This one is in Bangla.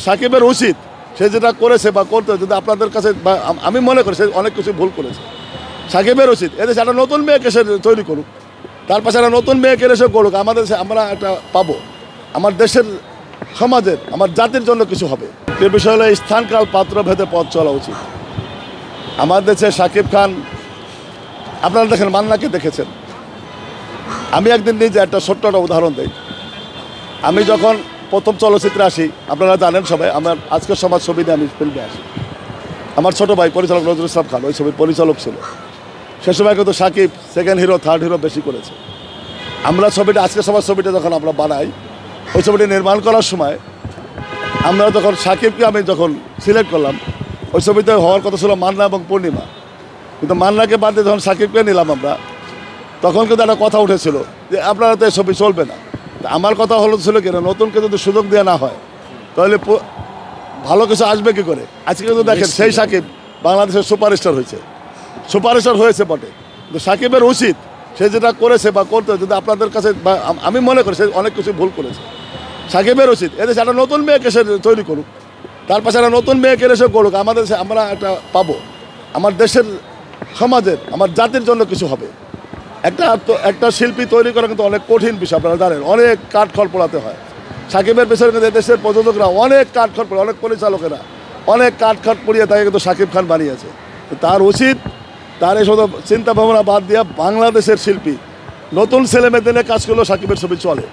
সাকিবের উচিত সে যেটা করেছে বা করতে, যদি আপনাদের কাছে আমি মনে করি সে অনেক কিছু ভুল করেছে। সাকিবের উচিত এদেশে একটা নতুন মেয়েকে সে তৈরি করুক, তার পাশে একটা নতুন মেয়েকে এসে করুক, আমাদের আমরা একটা পাবো, আমার দেশের, সমাজের, আমার জাতির জন্য কিছু হবে। এ বিষয় হলো স্থানকাল পাত্র ভেদে পথ চলা উচিত। আমার দেশে সাকিব খান, আপনারা দেখেন মান্নাকে দেখেছেন। আমি একদিন নিজে একটা ছোট্ট একটা উদাহরণ দিই। আমি যখন প্রথম চলচ্চিত্রে আসি, আপনারা জানেন সবাই, আমার আজকের সমাজ ছবি নিয়ে আমি ফিল্মে আসি। আমার ছোটো ভাই পরিচালক নজরুল ইসলাম খান ওই ছবির পরিচালক ছিল। সে সময় কিন্তু Shakib second hero, third hero বেশি করেছে। আমরা ছবিটা, আজকের সমাজ ছবিটা যখন আমরা বানাই, ওই ছবিটি নির্মাণ করার সময় আমরা যখন সাকিবকে আমি যখন সিলেক্ট করলাম, ওই ছবিতে হওয়ার কথা ছিল মান্না এবং পূর্ণিমা, কিন্তু মান্নাকে বাদ দিয়ে যখন সাকিবকে নিলাম আমরা, তখন কিন্তু একটা কথা উঠেছিল যে আপনারা তো এই ছবি চলবে না। আমার কথা হলো ছিল কিনা, নতুনকে যদি সুযোগ দেওয়া না হয় তাহলে ভালো কিছু আসবে কী করে। আজকে কিন্তু দেখেন সেই সাকিব বাংলাদেশের সুপারস্টার হয়েছে, সুপারস্টার হয়েছে বটে, কিন্তু সাকিবের উচিত সে যেটা করেছে বা করতে, যদি আপনাদের কাছে আমি মনে করি সে অনেক কিছু ভুল করেছে। সাকিবের উচিত এদেশে একটা নতুন মেয়েকে সে তৈরি করুক, তার পাশে একটা নতুন মেয়েকে এসে করুক, আমাদের আমরা একটা পাবো, আমার দেশের, সমাজের, আমার জাতির জন্য কিছু হবে। একটা শিল্পী তৈরি করা কিন্তু অনেক কঠিন বিষয়, আপনারা জানেন, অনেক কাঠখড় পোড়াতে হয়। সাকিবের পেছনে কিন্তু দেশের প্রযোজকরা অনেক কাঠখড় পোড়ে, অনেক পরিচালকেরা অনেক কাঠখড় পুড়িয়ে তাকে কিন্তু সাকিব খান বানিয়েছে। তার উচিত তার এই সব চিন্তা ভাবনা বাদ দিয়া বাংলাদেশের শিল্পী নতুন ছেলে মেয়েদের কাজ করলেও সাকিবের ছবি চলে।